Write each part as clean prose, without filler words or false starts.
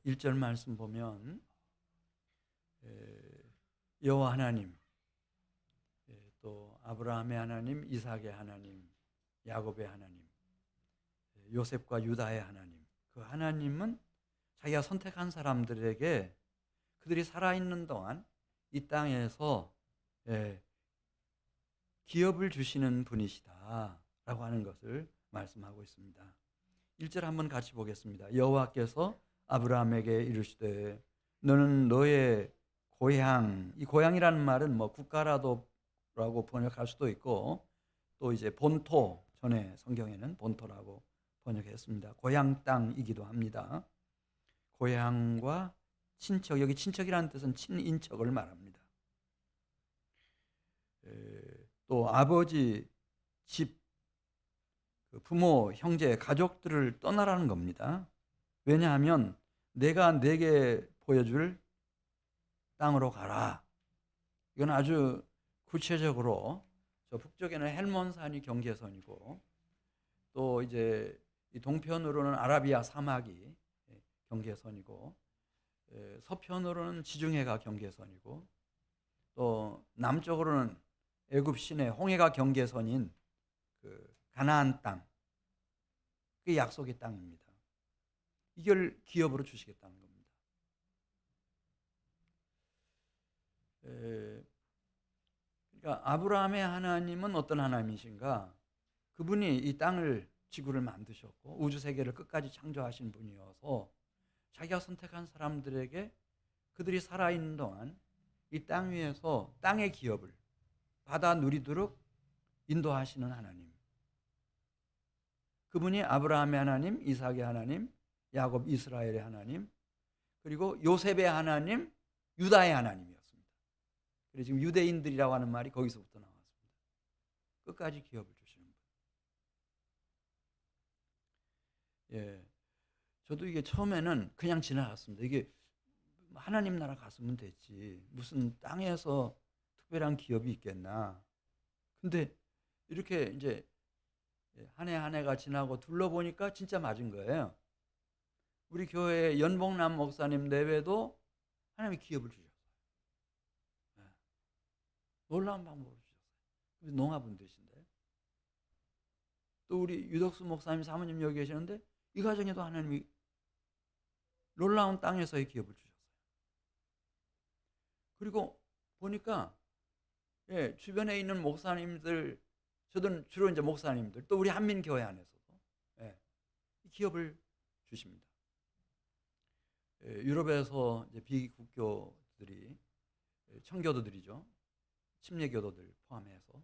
1절 말씀 보면 여호와 하나님, 또 아브라함의 하나님, 이삭의 하나님, 야곱의 하나님, 요셉과 유다의 하나님, 그 하나님은 자기가 선택한 사람들에게 그들이 살아있는 동안 이 땅에서 기업을 주시는 분이시다라고 하는 것을 말씀하고 있습니다. 1절 한번 같이 보겠습니다. 여호와께서 아브라함에게 이르시되 너는 너의 고향, 이 고향이라는 말은 뭐 국가라고 번역할 수도 있고 또 이제 본토, 전에 성경에는 본토라고 번역했습니다. 고향 땅이기도 합니다. 고향과 친척, 여기 친척이라는 뜻은 친인척을 말합니다. 또 아버지, 집, 부모, 형제, 가족들을 떠나라는 겁니다. 왜냐하면 내가 내게 보여줄 땅으로 가라. 이건 아주 구체적으로 저 북쪽에는 헬몬산이 경계선이고 또 이제 이 동편으로는 아라비아 사막이 경계선이고 서편으로는 지중해가 경계선이고 또 남쪽으로는 애굽 시내 홍해가 경계선인 그 가나안 땅, 그게 약속의 땅입니다. 이걸 기업으로 주시겠다는 겁니다. 그러니까 아브라함의 하나님은 어떤 하나님이신가? 그분이 이 땅을, 지구를 만드셨고 우주 세계를 끝까지 창조하신 분이어서 자기가 선택한 사람들에게 그들이 살아있는 동안 이 땅 위에서 땅의 기업을 받아 누리도록 인도하시는 하나님. 그분이 아브라함의 하나님, 이삭의 하나님, 야곱 이스라엘의 하나님, 그리고 요셉의 하나님, 유다의 하나님이었습니다. 그래서 지금 유대인들이라고 하는 말이 거기서부터 나왔습니다. 끝까지 기업을 주시는 분. 예, 저도 이게 처음에는 그냥 지나갔습니다. 이게 하나님 나라 갔으면 됐지, 무슨 땅에서 특별한 기업이 있겠나. 근데 이렇게 이제 한 해 한 해가 지나고 둘러보니까 진짜 맞은 거예요. 우리 교회 연봉남 목사님 내외도 하나님이 기업을 주셨어요. 놀라운 방법을 주셨어요. 농아분 되신데. 또 우리 유덕수 목사님 사모님 여기 계시는데 이 가정에도 하나님이 놀라운 땅에서의 기업을 주셨어요. 그리고 보니까 주변에 있는 목사님들, 저도 주로 이제 목사님들, 또 우리 한민교회 안에서도 기업을 주십니다. 유럽에서 이제 비국교들이, 청교도들이죠, 침례교도들 포함해서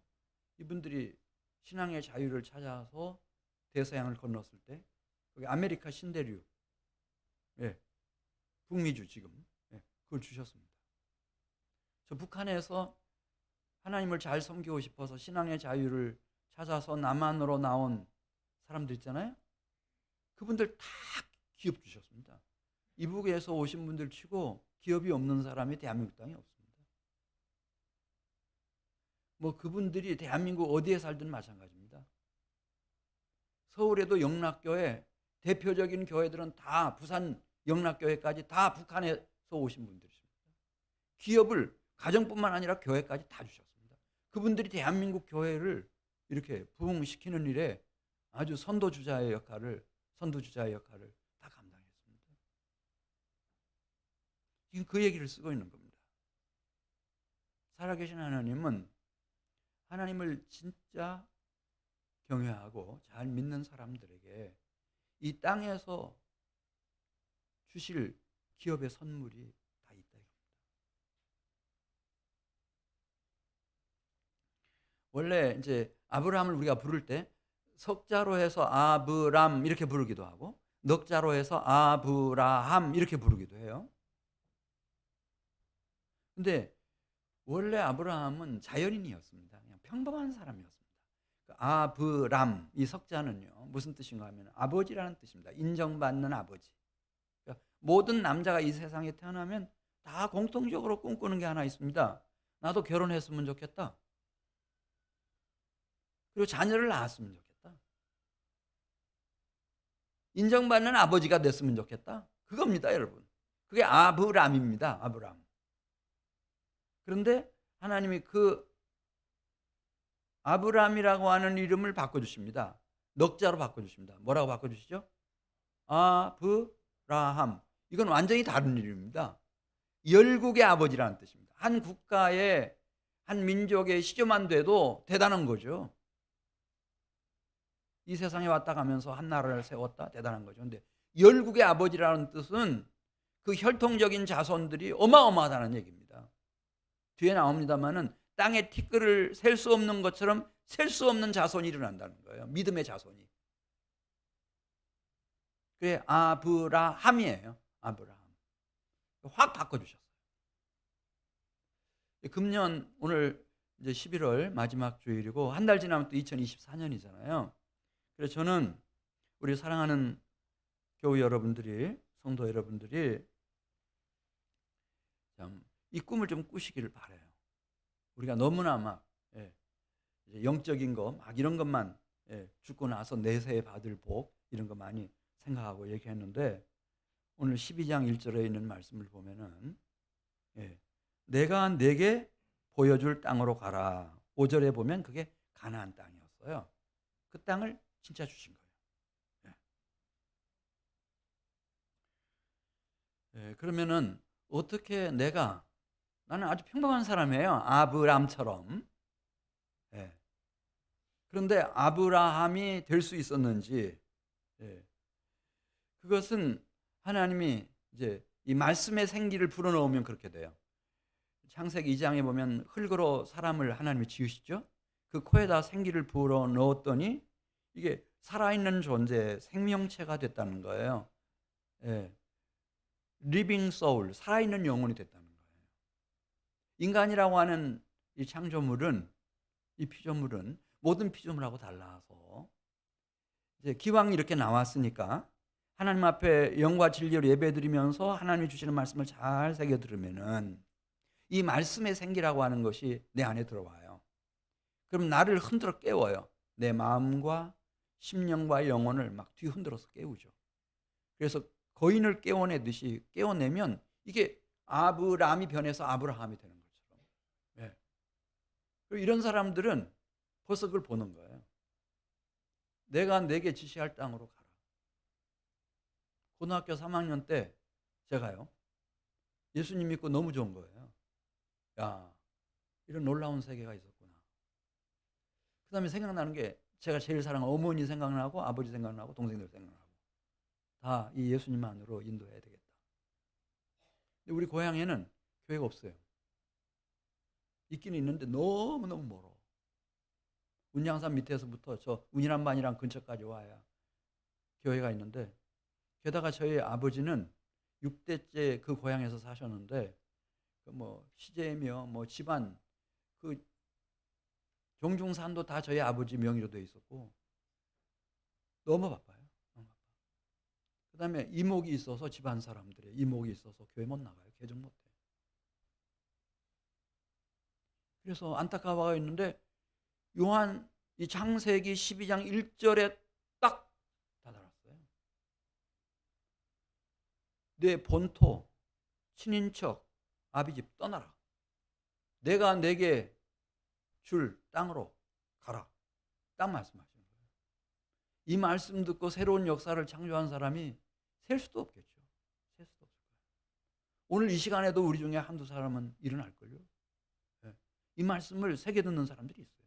이분들이 신앙의 자유를 찾아서 대서양을 건넜을 때 거기 아메리카 신대륙, 북미주 지금 그걸 주셨습니다. 저 북한에서 하나님을 잘 섬기고 싶어서 신앙의 자유를 찾아서 남한으로 나온 사람들 있잖아요. 그분들 다 기업 주셨습니다. 이북에서 오신 분들 치고 기업이 없는 사람이 대한민국 땅에 없습니다. 뭐 그분들이 대한민국 어디에 살든 마찬가지입니다. 서울에도 영락교회, 대표적인 교회들은 다 부산 영락교회까지 다 북한에서 오신 분들이십니다. 기업을 가정뿐만 아니라 교회까지 다 주셨습니다. 그분들이 대한민국 교회를 이렇게 부흥시키는 일에 아주 선도주자의 역할을 다 감당했습니다. 지금 그 얘기를 쓰고 있는 겁니다. 살아계신 하나님은 하나님을 진짜 경외하고 잘 믿는 사람들에게 이 땅에서 주실 기업의 선물이 다 있다. 원래 이제 아브라함을 우리가 부를 때 석자로 해서 아브람 이렇게 부르기도 하고 넉자로 해서 아브라함 이렇게 부르기도 해요. 근데 원래 아브라함은 자연인이었습니다. 그냥 평범한 사람이었습니다. 아브람, 이 석자는요 무슨 뜻인가 하면 아버지라는 뜻입니다. 인정받는 아버지. 그러니까 모든 남자가 이 세상에 태어나면 다 공통적으로 꿈꾸는 게 하나 있습니다. 나도 결혼했으면 좋겠다. 그리고 자녀를 낳았으면 좋겠다. 인정받는 아버지가 됐으면 좋겠다. 그겁니다, 여러분. 그게 아브람입니다. 아브람. 그런데 하나님이 그 아브람이라고 하는 이름을 바꿔주십니다. 넉자로 바꿔주십니다. 뭐라고 바꿔주시죠? 아브라함. 이건 완전히 다른 이름입니다. 열국의 아버지라는 뜻입니다. 한 국가의 한 민족의 시조만 돼도 대단한 거죠. 이 세상에 왔다 가면서 한 나라를 세웠다, 대단한 거죠. 근데 열국의 아버지라는 뜻은 그 혈통적인 자손들이 어마어마하다는 얘기입니다. 뒤에 나옵니다만은 땅에 티끌을 셀 수 없는 것처럼 셀 수 없는 자손이 일어난다는 거예요. 믿음의 자손이. 그게 아브라함이에요. 아브라함. 확 바꿔주셨어요. 금년 오늘 이제 11월 마지막 주일이고 한 달 지나면 또 2024년이잖아요. 그래서 저는 우리 사랑하는 교우 여러분들이, 성도 여러분들이 참 이 꿈을 좀 꾸시기를 바라요. 우리가 너무나 막 이제 영적인 거 막 이런 것만 죽고 나서 내세에 받을 복 이런 거 많이 생각하고 얘기했는데 오늘 12장 1절에 있는 말씀을 보면은 내가 내게 보여줄 땅으로 가라. 5절에 보면 그게 가나안 땅이었어요. 그 땅을 진짜 주신 거예요. 그러면은 어떻게 나는 아주 평범한 사람이에요. 아브람처럼. 그런데 아브라함이 될 수 있었는지, 그것은 하나님이 이제 이 말씀의 생기를 불어넣으면 그렇게 돼요. 창세기 2장에 보면 흙으로 사람을 하나님이 지으시죠. 그 코에다 생기를 불어넣었더니 이게 살아있는 존재, 생명체가 됐다는 거예요. 리빙 소울, 살아있는 영혼이 됐다는 거예요. 인간이라고 하는 이 창조물은, 이 피조물은 모든 피조물하고 달라서 이제 기왕 이렇게 나왔으니까 하나님 앞에 영과 진리로 예배드리면서 하나님이 주시는 말씀을 잘 새겨 들으면은 이 말씀의 생기라고 하는 것이 내 안에 들어와요. 그럼 나를 흔들어 깨워요. 내 마음과 심령과 영혼을 막 뒤흔들어서 깨우죠. 그래서 거인을 깨워내듯이 깨워내면 이게 아브람이 변해서 아브라함이 되는 것처럼. 이런 사람들은 벌써 그걸 보는 거예요. 내가 내게 지시할 땅으로 가라. 고등학교 3학년 때 제가요, 예수님 믿고 너무 좋은 거예요. 야, 이런 놀라운 세계가 있었구나. 그 다음에 생각나는 게 제가 제일 사랑하는 어머니 생각나고 아버지 생각나고 동생들 생각나고 다 이 예수님만으로 인도해야 되겠다. 근데 우리 고향에는 교회가 없어요. 있기는 있는데 너무너무 멀어. 운양산 밑에서부터 저 운이란반이랑 근처까지 와야 교회가 있는데, 게다가 저희 아버지는 6대째 그 고향에서 사셨는데 뭐 시제며 뭐 집안 그 종중산도 다 저희 아버지 명의로 돼 있었고 너무 바빠요. 그 다음에 이목이 있어서 집안 사람들의 이목이 있어서 교회 못 나가요. 개종 못 해요. 그래서 안타까워 있는데 요한 이 창세기 12장 1절에 딱 다다랐어요. 내 본토, 친인척, 아비집 떠나라. 내가 내게 줄 땅으로 가라. 딱 말씀하시는 거예요. 이 말씀 듣고 새로운 역사를 창조한 사람이 셀 수도 없겠죠. 셀 수도 없을 거예요. 오늘 이 시간에도 우리 중에 한두 사람은 일어날걸요. 이 말씀을 새겨 듣는 사람들이 있어요.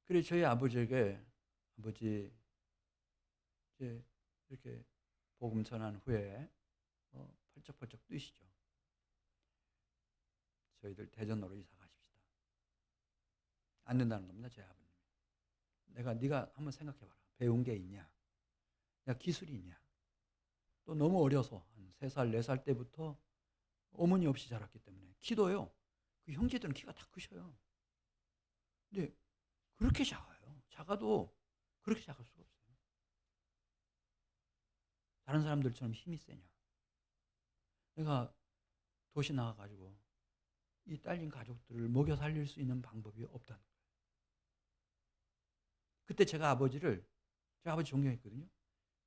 그래 저희 아버지에게 아버지 이제 이렇게 복음 전한 후에 펄쩍펄쩍 뛰시죠. 저희들 대전으로 이사 가십시다. 안 된다는 겁니다. 제 아버님. 네가 한번 생각해봐라. 배운 게 있냐? 내가 기술이 있냐? 또 너무 어려서 한 3살, 4살 때부터 어머니 없이 자랐기 때문에 키도요. 그 형제들은 키가 다 크셔요. 근데 그렇게 작아요. 작아도 그렇게 작을 수가 없어요. 다른 사람들처럼 힘이 세냐? 내가 도시 나가가지고 이 딸린 가족들을 먹여 살릴 수 있는 방법이 없다는 거예요. 그때 제가 아버지 존경했거든요.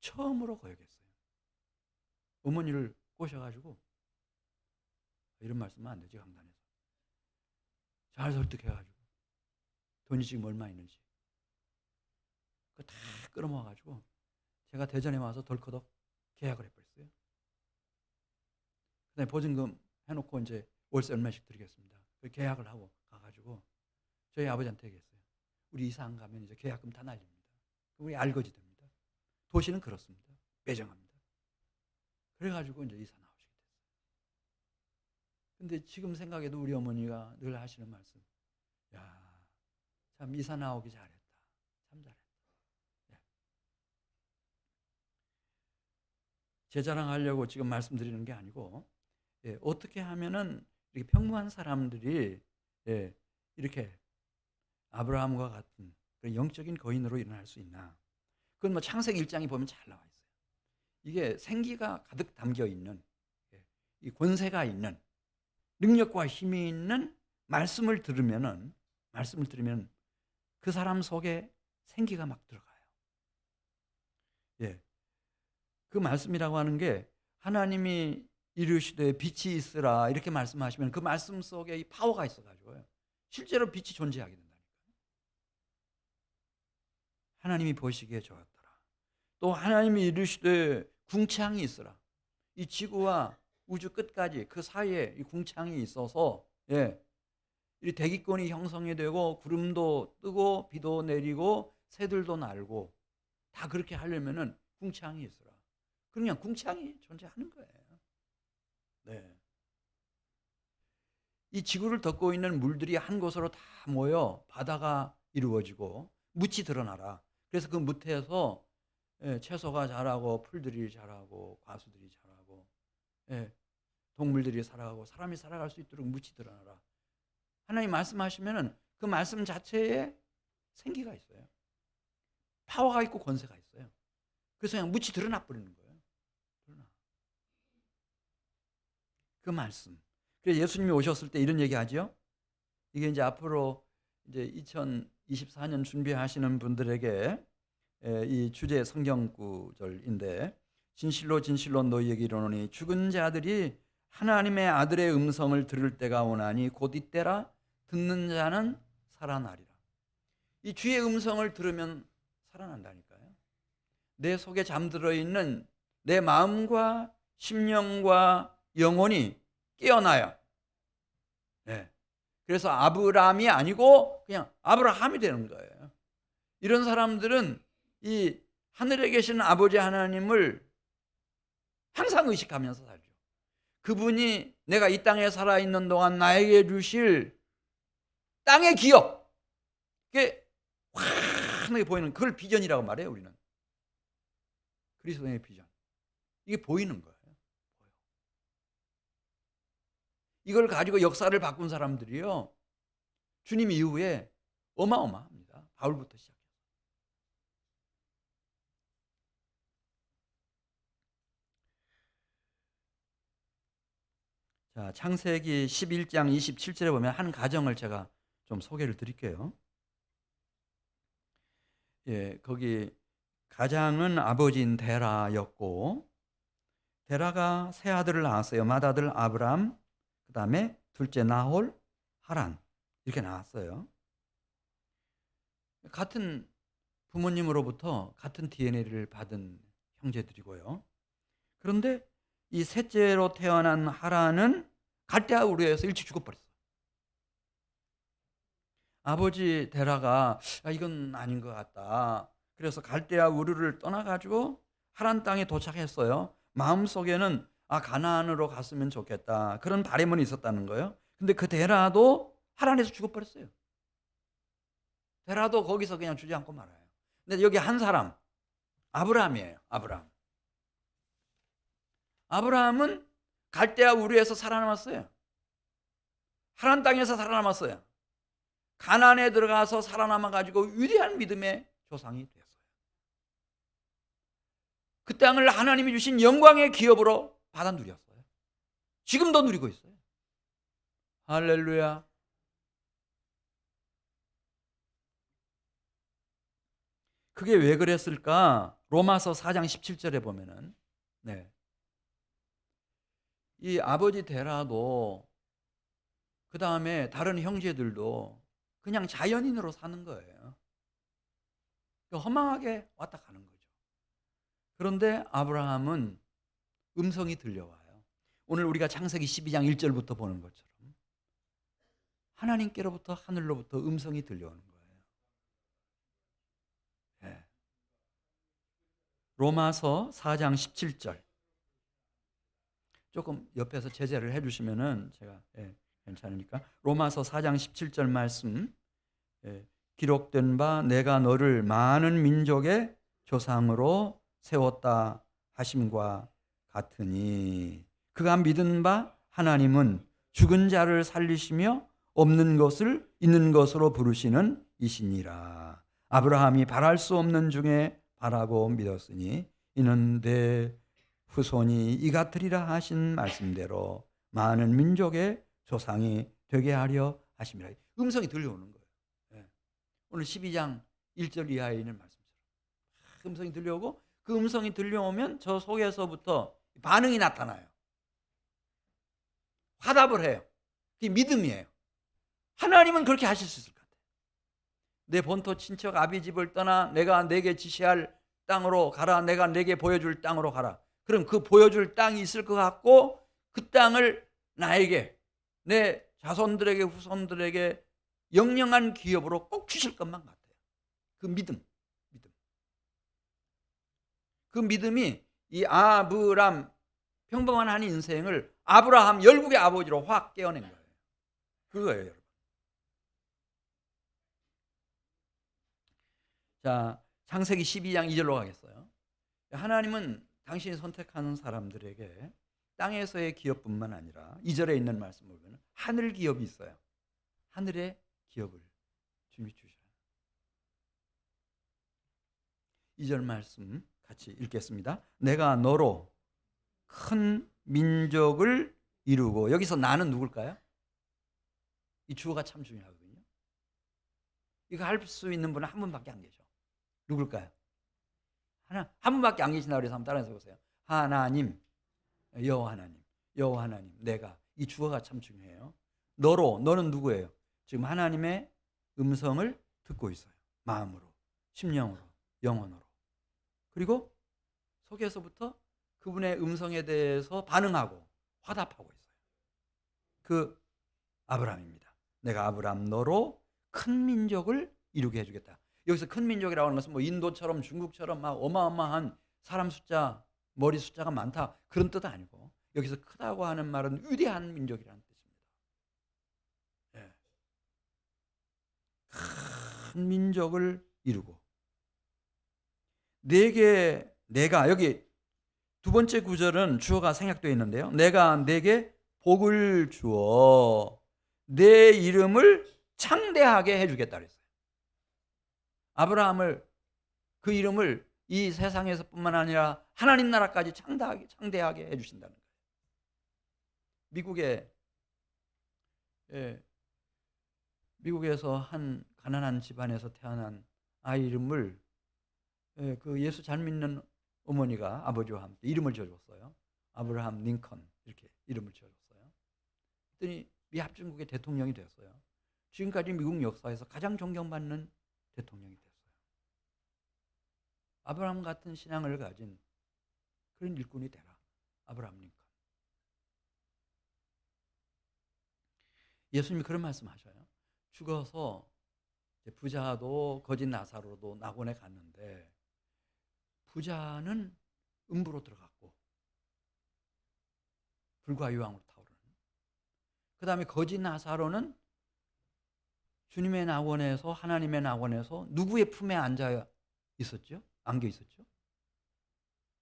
처음으로 거역했어요. 어머니를 꼬셔가지고 이런 말씀은 안 되지, 강단에서. 잘 설득해가지고 돈이 지금 얼마 있는지 그거 다 끌어모아가지고 제가 대전에 와서 덜커덕 계약을 해버렸어요. 그다음에 보증금 해놓고 이제 월세 얼마씩 드리겠습니다. 계약을 하고 가가지고 저희 아버지한테 얘기했어요. 우리 이사 안 가면 이제 계약금 다 날립니다. 우리 알거지 됩니다. 도시는 그렇습니다. 매정합니다. 그래가지고 이제 이사 나오시게 됐어요. 근데 지금 생각해도 우리 어머니가 늘 하시는 말씀, 야, 참 이사 나오기 잘했다. 참 잘했다. 네. 제 자랑하려고 지금 말씀드리는 게 아니고, 어떻게 하면은 이렇게 평범한 사람들이 이렇게 아브라함과 같은 영적인 거인으로 일어날 수 있나? 그건 뭐 창세기 1장에 보면 잘 나와 있어요. 이게 생기가 가득 담겨 있는, 이 권세가 있는, 능력과 힘이 있는 말씀을 들으면 그 사람 속에 생기가 막 들어가요. 그 말씀이라고 하는 게 하나님이 이르시되 빛이 있으라 이렇게 말씀하시면 그 말씀 속에 이 파워가 있어가지고요. 실제로 빛이 존재하게 된다니까요. 하나님이 보시기에 좋았더라. 또 하나님이 이르시되 궁창이 있으라. 이 지구와 우주 끝까지 그 사이에 이 궁창이 있어서 이 대기권이 형성이 되고 구름도 뜨고 비도 내리고 새들도 날고 다 그렇게 하려면은 궁창이 있으라. 그냥 궁창이 존재하는 거예요. 네. 이 지구를 덮고 있는 물들이 한 곳으로 다 모여 바다가 이루어지고 묻이 드러나라. 그래서 그 묻에서 채소가 자라고 풀들이 자라고 과수들이 자라고 동물들이 살아가고 사람이 살아갈 수 있도록 묻이 드러나라. 하나님 말씀하시면은 그 말씀 자체에 생기가 있어요. 파워가 있고 권세가 있어요. 그래서 그냥 묻이 드러나 버리는 거예요. 그 말씀. 그래서 예수님이 오셨을 때 이런 얘기하죠. 이게 이제 앞으로 이제 2024년 준비하시는 분들에게 이 주제 성경 구절인데, 진실로 진실로 너희에게 이르노니 죽은 자들이 하나님의 아들의 음성을 들을 때가 오나니 곧 이때라. 듣는 자는 살아나리라. 이 주의 음성을 들으면 살아난다니까요. 내 속에 잠들어 있는 내 마음과 심령과 영혼이 깨어나요. 그래서 아브라함이 아니고 그냥 아브라함이 되는 거예요. 이런 사람들은 이 하늘에 계신 아버지 하나님을 항상 의식하면서 살죠. 그분이 내가 이 땅에 살아있는 동안 나에게 주실 땅의 기업, 그게 환하게 보이는, 그걸 비전이라고 말해요. 우리는 그리스도의 비전. 이게 보이는 거예요. 이걸 가지고 역사를 바꾼 사람들이요, 주님 이후에 어마어마합니다. 바울부터 시작해서. 자, 창세기 11장 27절에 보면 한 가정을 제가 좀 소개를 드릴게요. 거기 가장은 아버지인 데라였고, 데라가 세 아들을 낳았어요. 맏아들 아브람, 그 다음에 둘째 나홀, 하란, 이렇게 나왔어요. 같은 부모님으로부터 같은 DNA를 받은 형제들이고요. 그런데 이 셋째로 태어난 하란은 갈대아 우르에서 일찍 죽어버렸어요. 아버지 데라가 이건 아닌 것 같다. 그래서 갈대아 우르를 떠나가지고 하란 땅에 도착했어요. 마음속에는 가나안으로 갔으면 좋겠다, 그런 바람은 있었다는 거예요. 근데 그 데라도 하란에서 죽어버렸어요. 데라도 거기서 그냥 주지 않고 말아요. 근데 여기 한 사람, 아브라함이에요. 아브라함은 갈대아 우르에서 살아남았어요. 하란 땅에서 살아남았어요. 가나안에 들어가서 살아남아가지고 위대한 믿음의 조상이 됐어요. 그 땅을 하나님이 주신 영광의 기업으로 받아 누렸어요. 지금도 누리고 있어요. 할렐루야. 그게 왜 그랬을까? 로마서 4장 17절에 보면은 이 아버지 데라도 그 다음에 다른 형제들도 그냥 자연인으로 사는 거예요. 허망하게 왔다 가는 거죠. 그런데 아브라함은 음성이 들려와요. 오늘 우리가 창세기 12장 1절부터 보는 것처럼 하나님께로부터, 하늘로부터 음성이 들려오는 거예요. 로마서 4장 17절. 조금 옆에서 제재를 해주시면은 제가 괜찮으니까. 로마서 4장 17절 말씀, 기록된 바 내가 너를 많은 민족의 조상으로 세웠다 하심과 같으니 그가 믿은 바 하나님은 죽은 자를 살리시며 없는 것을 있는 것으로 부르시는 이시니라. 아브라함이 바랄 수 없는 중에 바라고 믿었으니 이는 내 후손이 이 같으리라 하신 말씀대로 많은 민족의 조상이 되게 하려 하심이라. 음성이 들려오는 거예요. 오늘 12장 1절 이하에 있는 말씀처럼 음성이 들려오고, 그 음성이 들려오면 저 속에서부터 반응이 나타나요. 화답을 해요. 그게 믿음이에요. 하나님은 그렇게 하실 수 있을 것 같아요. 내 본토 친척 아비 집을 떠나 내가 내게 지시할 땅으로 가라. 내가 내게 보여줄 땅으로 가라. 그럼 그 보여줄 땅이 있을 것 같고, 그 땅을 나에게, 내 자손들에게, 후손들에게 영영한 기업으로 꼭 주실 것만 같아요. 그 믿음. 그 믿음이 이 아브람, 평범한 한 인생을 아브라함 열국의 아버지로 확 깨어낸 거예요. 그거예요, 여러분. 자, 창세기 12장 2절로 가겠어요. 하나님은 당신이 선택하는 사람들에게 땅에서의 기업뿐만 아니라 2절에 있는 말씀을 보면 하늘 기업이 있어요. 하늘의 기업을 주님이 주셔요. 2절 말씀 같이 읽겠습니다. 내가 너로 큰 민족을 이루고, 여기서 나는 누굴까요? 이 주어가 참 중요하거든요. 이거 할 수 있는 분은 한 분밖에 안 계셔. 누굴까요? 한 분밖에 안 계신다고 그래서 한번 따라해서 보세요. 하나님, 여호와 하나님, 내가. 이 주어가 참 중요해요. 너로, 너는 누구예요? 지금 하나님의 음성을 듣고 있어요. 마음으로, 심령으로, 영혼으로. 그리고 속에서부터 그분의 음성에 대해서 반응하고 화답하고 있어요. 그 아브라함입니다. 내가 아브라함 너로 큰 민족을 이루게 해주겠다. 여기서 큰 민족이라고 하는 것은 뭐 인도처럼 중국처럼 막 어마어마한 사람 숫자, 머리 숫자가 많다, 그런 뜻은 아니고, 여기서 크다고 하는 말은 위대한 민족이라는 뜻입니다. 큰 민족을 이루고, 내가 여기 두 번째 구절은 주어가 생략되어 있는데요. 내가 내게 복을 주어 내 이름을 창대하게 해주겠다 그랬어요. 아브라함을, 그 이름을 이 세상에서뿐만 아니라 하나님 나라까지 창대하게 해주신다는 거예요. 미국에서 한 가난한 집안에서 태어난 아이 이름을 그 예수 잘 믿는 어머니가 아버지와 함께 이름을 지어줬어요. 아브라함 링컨, 이렇게 이름을 지어줬어요. 그랬더니 미 합중국의 대통령이 됐어요. 지금까지 미국 역사에서 가장 존경받는 대통령이 됐어요. 아브라함 같은 신앙을 가진 그런 일꾼이 되라. 아브라함 링컨. 예수님이 그런 말씀하셔요. 죽어서 부자도 거짓 나사로도 낙원에 갔는데, 부자는 음부로 들어갔고 불과 유황으로 타오르는, 그 다음에 거짓 나사로는 주님의 낙원에서, 하나님의 낙원에서 누구의 품에 앉아 있었죠? 안겨 있었죠?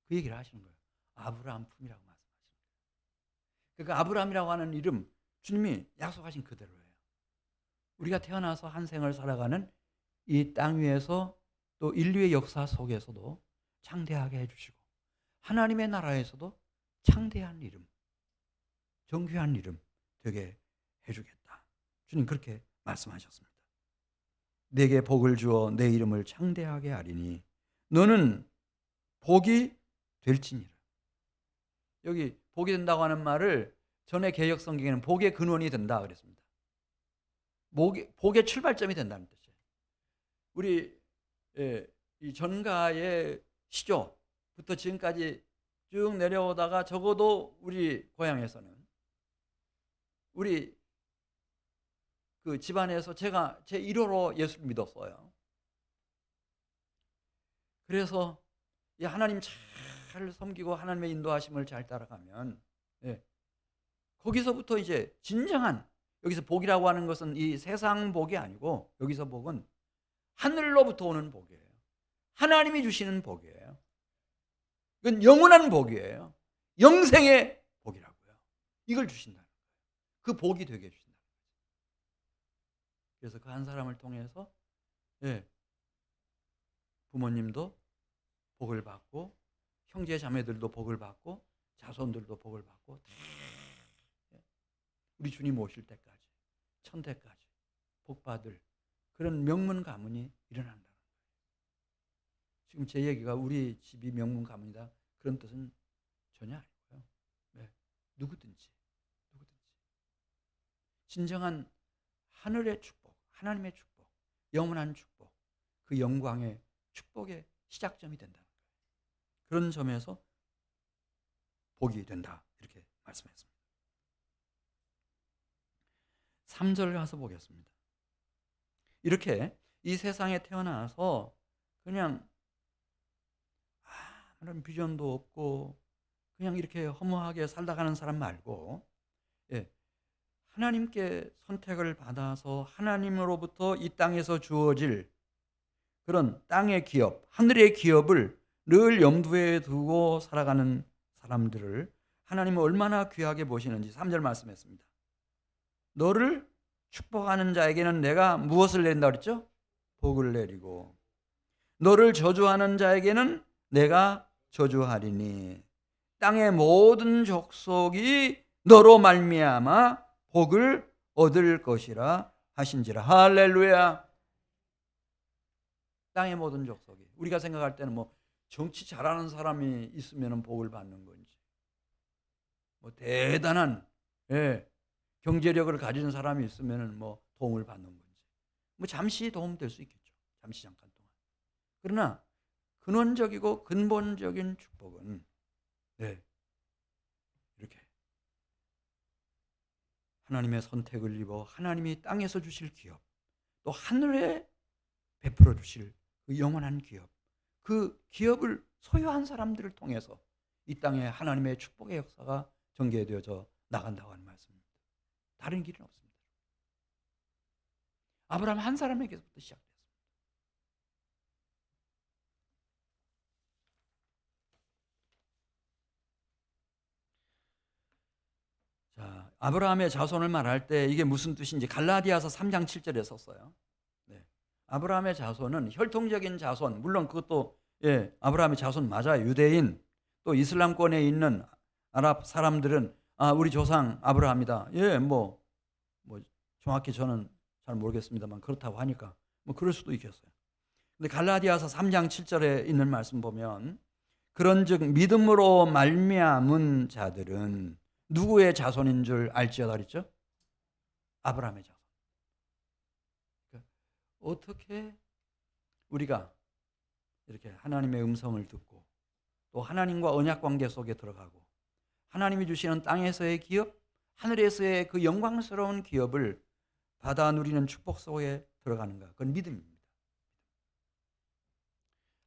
그 얘기를 하시는 거예요. 아브라함 품이라고 말씀하시는 거예요. 그러니까 아브라함이라고 하는 이름, 주님이 약속하신 그대로예요. 우리가 태어나서 한 생을 살아가는 이 땅 위에서, 또 인류의 역사 속에서도 창대하게 해주시고, 하나님의 나라에서도 창대한 이름, 정귀한 이름 되게 해주겠다. 주님 그렇게 말씀하셨습니다. 내게 복을 주어 내 이름을 창대하게 하리니 너는 복이 될지니라. 여기 복이 된다고 하는 말을 전에 개역 성경에는 복의 근원이 된다 그랬습니다. 복의 출발점이 된다는 뜻이에요. 우리 이 전가의 시조부터 지금까지 쭉 내려오다가 적어도 우리 고향에서는 우리 그 집안에서 제가 제 1호로 예수를 믿었어요. 그래서 이 하나님 잘 섬기고 하나님의 인도하심을 잘 따라가면 거기서부터 이제 진정한, 여기서 복이라고 하는 것은 이 세상 복이 아니고 여기서 복은 하늘로부터 오는 복이에요. 하나님이 주시는 복이에요. 이건 영원한 복이에요. 영생의 복이라고요. 이걸 주신다는 거예요. 그 복이 되게 해주신다는 거예요. 그래서 그 한 사람을 통해서 부모님도 복을 받고 형제 자매들도 복을 받고 자손들도 복을 받고 우리 주님 오실 때까지 천대까지 복받을 그런 명문 가문이 일어난다는 거예요. 지금 제 얘기가 우리 집이 명문 가문이다 그런 뜻은 전혀 아니고요. 누구든지 진정한 하늘의 축복, 하나님의 축복, 영원한 축복, 그 영광의 축복의 시작점이 된다는 거예요. 그런 점에서 복이 된다 이렇게 말씀했습니다. 3절 가서 보겠습니다. 이렇게 이 세상에 태어나서 그냥 아무런 비전도 없고 그냥 이렇게 허무하게 살다가는 사람 말고 하나님께 선택을 받아서 하나님으로부터 이 땅에서 주어질 그런 땅의 기업, 하늘의 기업을 늘 염두에 두고 살아가는 사람들을 하나님은 얼마나 귀하게 보시는지 3절 말씀했습니다. 너를 축복하는 자에게는 내가 무엇을 내린다 그랬죠? 복을 내리고 너를 저주하는 자에게는 내가 저주하리니 땅의 모든 족속이 너로 말미암아 복을 얻을 것이라 하신지라. 할렐루야. 땅의 모든 족속이, 우리가 생각할 때는 뭐 정치 잘하는 사람이 있으면 복을 받는 건지, 뭐 대단한 경제력을 가진 사람이 있으면 뭐 도움을 받는 건지, 뭐 잠시 도움 될 수 있겠죠. 잠시 잠깐 동안. 그러나 근원적이고 근본적인 축복은 이렇게 하나님의 선택을 입어 하나님이 땅에서 주실 기업, 또 하늘에 베풀어 주실 그 영원한 기업, 그 기업을 소유한 사람들을 통해서 이 땅에 하나님의 축복의 역사가 전개되어져 나간다고 하는 말씀입니다. 다른 길은 없습니다. 아브라함 한 사람에게서부터 시작됐습니다. 자, 아브라함의 자손을 말할 때 이게 무슨 뜻인지 갈라디아서 3장 7절에 썼어요. 아브라함의 자손은 혈통적인 자손, 물론 그것도 아브라함의 자손 맞아요. 유대인, 또 이슬람권에 있는 아랍 사람들은 우리 조상 아브라함이다. 뭐 정확히 저는 잘 모르겠습니다만 그렇다고 하니까 뭐 그럴 수도 있겠어요. 근데 갈라디아서 3장 7절에 있는 말씀 보면 그런즉 믿음으로 말미암은 자들은 누구의 자손인 줄 알지어다 그랬죠? 아브라함의 자손. 어떻게 우리가 이렇게 하나님의 음성을 듣고 또 하나님과 언약 관계 속에 들어가고 하나님이 주시는 땅에서의 기업, 하늘에서의 그 영광스러운 기업을 받아 누리는 축복 속에 들어가는가? 그건 믿음입니다.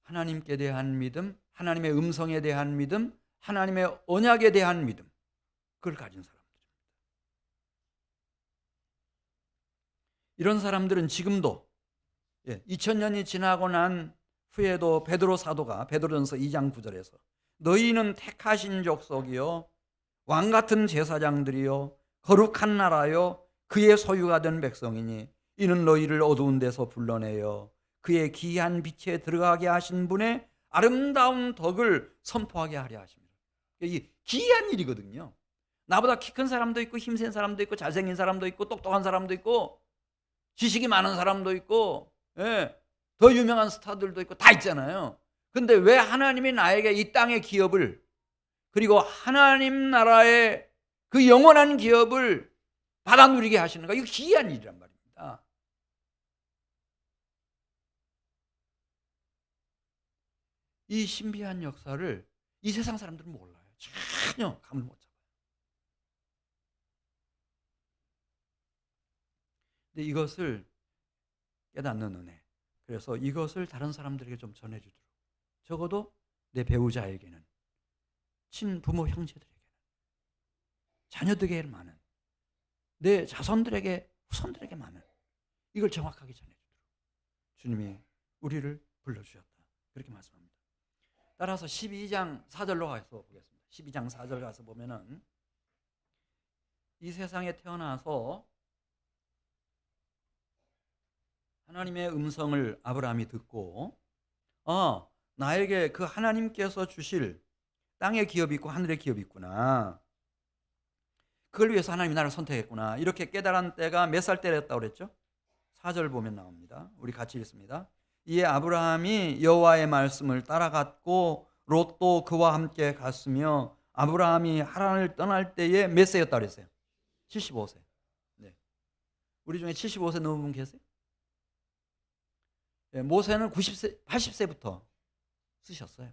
하나님께 대한 믿음, 하나님의 음성에 대한 믿음, 하나님의 언약에 대한 믿음, 그걸 가진 사람들입니다. 이런 사람들은 지금도 2000년이 지나고 난 후에도 베드로 사도가 베드로전서 2장 9절에서 너희는 택하신 족속이요 왕같은 제사장들이요 거룩한 나라요 그의 소유가 된 백성이니 이는 너희를 어두운 데서 불러내어 그의 기이한 빛에 들어가게 하신 분의 아름다운 덕을 선포하게 하려 하십니다. 이 기이한 일이거든요. 나보다 키 큰 사람도 있고 힘센 사람도 있고 잘생긴 사람도 있고 똑똑한 사람도 있고 지식이 많은 사람도 있고 예, 더 유명한 스타들도 있고 다 있잖아요. 근데 왜 하나님이 나에게 이 땅의 기업을, 그리고 하나님 나라의 그 영원한 기업을 받아 누리게 하시는가? 이거 기이한 일이란 말입니다. 이 신비한 역사를 이 세상 사람들은 몰라요. 전혀 감을 못 잡아요. 근데 이것을 깨닫는 은혜. 그래서 이것을 다른 사람들에게 좀 전해주도록, 적어도 내 배우자에게는, 친부모 형제들에게는, 자녀들에게만은, 내 자손들에게, 후손들에게만은 이걸 정확하게 전해주도록 주님이 우리를 불러주셨다, 그렇게 말씀합니다. 따라서 12장 4절로 가서 보겠습니다. 12장 4절 가서 보면은, 이 세상에 태어나서 하나님의 음성을 아브라함이 듣고, 나에게 그 하나님께서 주실 땅의 기업이 있고 하늘의 기업이 있구나, 그걸 위해서 하나님이 나를 선택했구나, 이렇게 깨달은 때가 몇 살 때였다고 그랬죠? 4절 보면 나옵니다. 우리 같이 읽습니다. 이에 아브라함이 여호와의 말씀을 따라갔고 롯도 그와 함께 갔으며, 아브라함이 하란을 떠날 때에 몇 세였다고 그랬어요? 75세. 네. 우리 중에 75세 넘은 분 계세요? 예, 모세는 90세, 80세부터 쓰셨어요.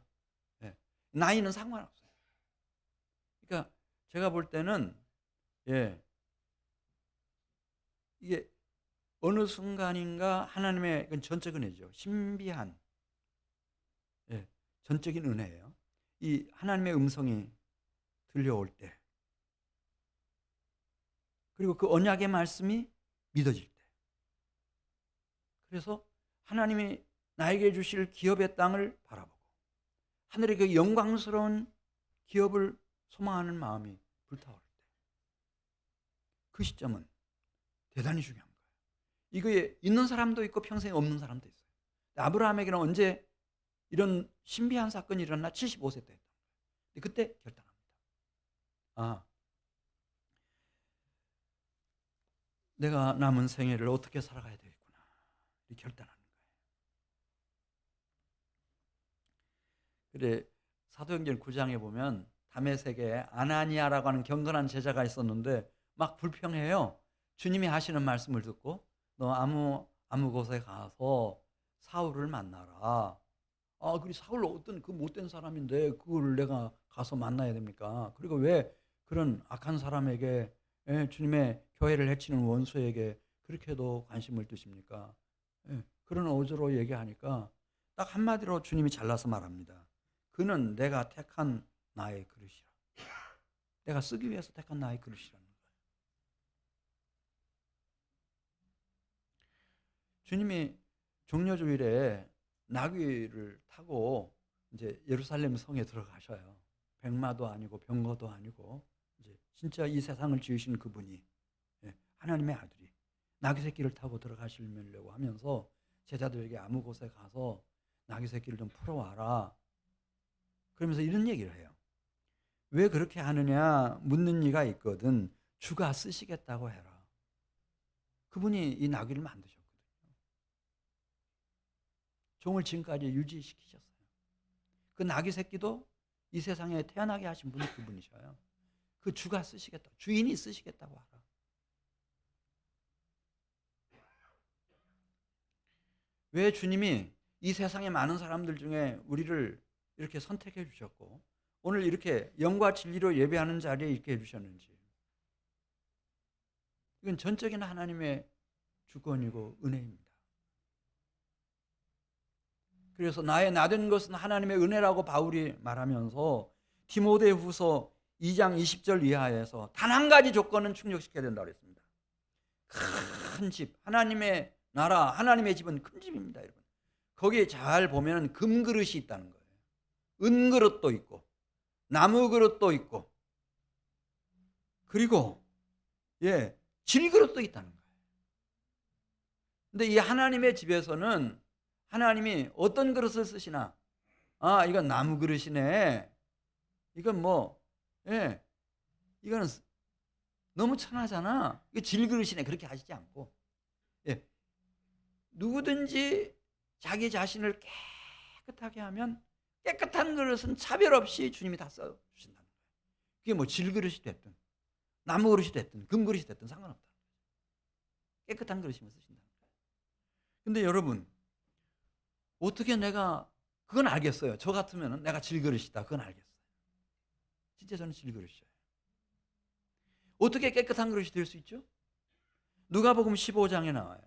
예, 나이는 상관없어요. 그러니까 제가 볼 때는, 예, 이게 어느 순간인가 하나님의 전적 은혜죠. 신비한, 예, 전적인 은혜예요. 이 하나님의 음성이 들려올 때, 그리고 그 언약의 말씀이 믿어질 때, 그래서 하나님이 나에게 주실 기업의 땅을 바라보고 하늘의 그 영광스러운 기업을 소망하는 마음이 불타오를 때, 그 시점은 대단히 중요한 거예요. 이거에 있는 사람도 있고 평생에 없는 사람도 있어요. 아브라함에게는 언제 이런 신비한 사건이 일어나? 75세 때. 그때 결단합니다. 내가 남은 생애를 어떻게 살아가야 되겠구나, 이 결단하는 거예요. 그래, 사도행전 9장에 보면 다메섹에 아나니아라고 하는 경건한 제자가 있었는데 막 불평해요. 주님이 하시는 말씀을 듣고, 너 아무 곳에 가서 사울을 만나라. 그리 사울 어떤 그 못된 사람인데 그걸 내가 가서 만나야 됩니까? 그리고 왜 그런 악한 사람에게, 주님의 교회를 해치는 원수에게 그렇게도 관심을 두십니까? 그런 어조로 얘기하니까 딱 한마디로 주님이 잘라서 말합니다. 그는 내가 택한 나의 그릇이라. 내가 쓰기 위해서 택한 나의 그릇이라는 거예요. 주님이 종려주일에 나귀를 타고 이제 예루살렘 성에 들어가셔요. 백마도 아니고 병거도 아니고, 이제 진짜 이 세상을 지으신 그분이, 하나님의 아들이 나귀 새끼를 타고 들어가시려고 하면서 제자들에게 아무 곳에 가서 나귀 새끼를 좀 풀어와라, 그러면서 이런 얘기를 해요. 왜 그렇게 하느냐 묻는 이가 있거든 주가 쓰시겠다고 해라. 그분이 이 나귀를 만드셨거든요. 종을 지금까지 유지시키셨어요. 그 나귀 새끼도 이 세상에 태어나게 하신 분이 그분이셔요. 그 주가 쓰시겠다, 주인이 쓰시겠다고 하라. 왜 주님이 이 세상의 많은 사람들 중에 우리를 이렇게 선택해 주셨고 오늘 이렇게 영과 진리로 예배하는 자리에 있게 해주셨는지, 이건 전적인 하나님의 주권이고 은혜입니다. 그래서 나의 나된 것은 하나님의 은혜라고 바울이 말하면서 디모데후서 2장 20절 이하에서 단 한 가지 조건은 충족시켜야 된다고 했습니다. 큰 집, 하나님의 나라, 하나님의 집은 큰 집입니다, 여러분. 거기에 잘 보면 금그릇이 있다는 거예요. 은그릇도 있고 나무 그릇도 있고, 그리고 질그릇도 있다는 거예요. 근데 이 하나님의 집에서는 하나님이 어떤 그릇을 쓰시나? 이건 나무 그릇이네. 이건 이거는 너무 천하잖아. 이거 질그릇이네. 그렇게 하시지 않고, 누구든지 자기 자신을 깨끗하게 하면 깨끗한 그릇은 차별 없이 주님이 다 써주신다는 거예요. 그게 뭐 질그릇이 됐든 나무 그릇이 됐든 금 그릇이 됐든 상관없다. 깨끗한 그릇이면 쓰신다는 거예요. 근데 여러분, 어떻게 내가 그건 알겠어요. 저 같으면 내가 질그릇이다. 그건 알겠어요. 진짜 저는 질그릇이에요. 어떻게 깨끗한 그릇이 될 수 있죠? 누가복음 15장에 나와요.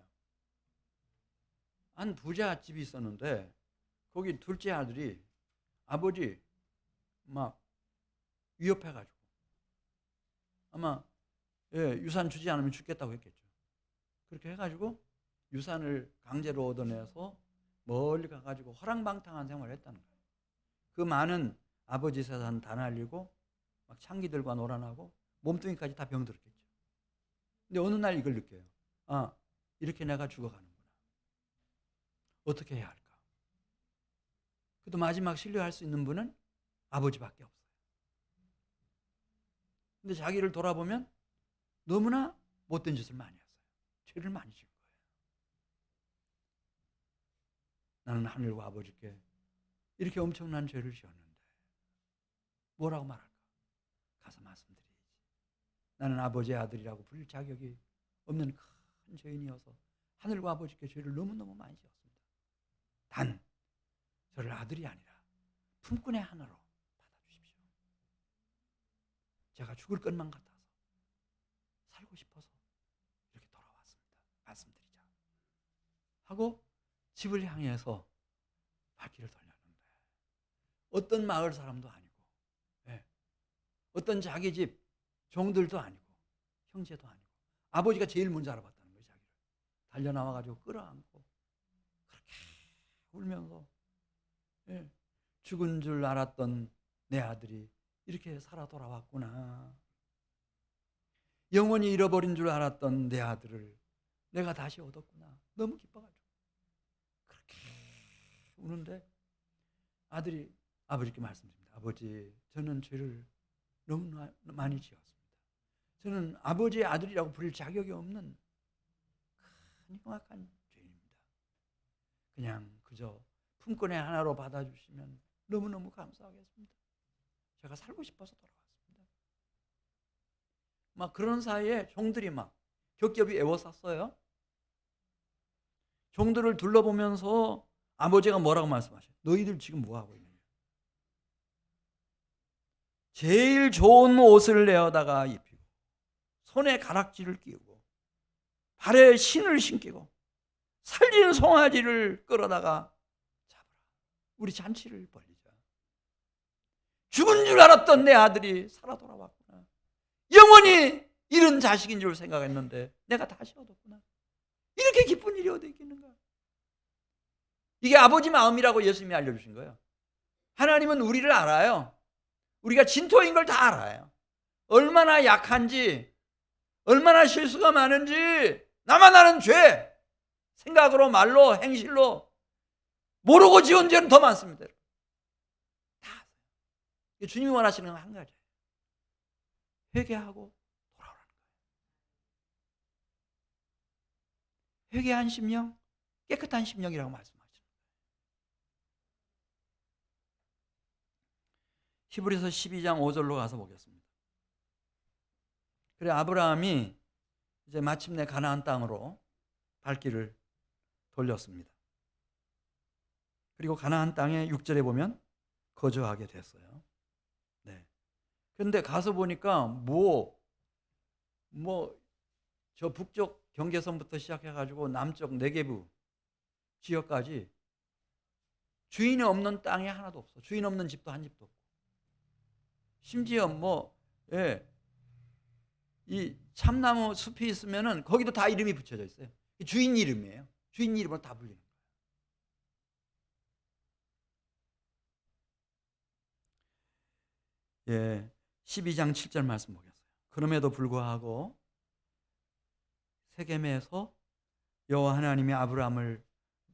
한 부잣집이 있었는데 거기 둘째 아들이 아버지 막 위협해가지고 아마 유산 주지 않으면 죽겠다고 했겠죠. 그렇게 해가지고 유산을 강제로 얻어내서 멀리 가가지고 허랑방탕한 생활을 했다는 거예요. 그 많은 아버지 재산 다 날리고 막 창기들과 놀아나고 몸뚱이까지 다 병들었겠죠. 근데 어느 날 이걸 느껴요. 아, 이렇게 내가 죽어가는구나. 어떻게 해야 할까? 그래도 마지막 신뢰할 수 있는 분은 아버지밖에 없어요. 근데 자기를 돌아보면 너무나 못된 짓을 많이 했어요. 죄를 많이 지은 거예요. 나는 하늘과 아버지께 이렇게 엄청난 죄를 지었는데 뭐라고 말할까? 가서 말씀드려야지. 나는 아버지의 아들이라고 부를 자격이 없는 큰 죄인이어서 하늘과 아버지께 죄를 너무너무 많이 지었습니다. 단 저를 아들이 아니라 품꾼의 하나로 받아주십시오. 제가 죽을 것만 같아서 살고 싶어서 이렇게 돌아왔습니다. 말씀드리자 하고 집을 향해서 발길을 돌렸는데 어떤 마을 사람도 아니고 어떤 자기 집 종들도 아니고 형제도 아니고 아버지가 제일 먼저 알아봤다는 거예요. 자기를 달려나와가지고 끌어안고 그렇게 울면서 죽은 줄 알았던 내 아들이 이렇게 살아 돌아왔구나. 영원히 잃어버린 줄 알았던 내 아들을 내가 다시 얻었구나. 너무 기뻐가지고 그렇게 우는데 아들이 아버지께 말씀드립니다. 아버지, 저는 죄를 너무 많이 지었습니다. 저는 아버지의 아들이라고 부를 자격이 없는 큰 흉악한 죄인입니다. 그냥 그저 품꾼의 하나로 받아주시면 너무너무 감사하겠습니다. 제가 살고 싶어서 돌아왔습니다. 막 그런 사이에 종들이 막 겹겹이 애워쌌어요. 종들을 둘러보면서 아버지가 뭐라고 말씀하셔요? 너희들 지금 뭐하고 있느냐? 제일 좋은 옷을 내어다가 입히고 손에 가락지를 끼우고 발에 신을 신기고 살진 송아지를 끌어다가 잡으라. 우리 잔치를 벌리자. 죽은 줄 알았던 내 아들이 살아 돌아왔구나. 영원히 잃은 자식인 줄 생각했는데 내가 다시 얻었구나. 이렇게 기쁜 일이 어디 있겠는가? 이게 아버지 마음이라고 예수님이 알려주신 거예요. 하나님은 우리를 알아요. 우리가 진토인 걸 다 알아요. 얼마나 약한지, 얼마나 실수가 많은지, 나만 아는 죄, 생각으로, 말로, 행실로 모르고 지은 죄는 더 많습니다. 다 아세요. 주님이 원하시는 건 한 가지예요. 회개하고 돌아오라는 거예요. 회개한 심령, 깨끗한 심령이라고 말씀하시는 거예요. 히브리서 12장 5절로 가서 보겠습니다. 그래 아브라함이 이제 마침내 가나안 땅으로 발길을 돌렸습니다. 그리고 가나안 땅에 6절에 보면 거주하게 됐어요. 네. 그런데 가서 보니까 저 북쪽 경계선부터 시작해가지고 남쪽 네게부 지역까지 주인이 없는 땅이 하나도 없어. 주인 없는 집도 한 집도 없고. 심지어 이 참나무 숲이 있으면은 거기도 다 이름이 붙여져 있어요. 주인 이름이에요. 주인 이름으로 다 불리는 거예요. 12장 7절 말씀 보겠어요. 그럼에도 불구하고 세겜에서 여호와 하나님이 아브라함을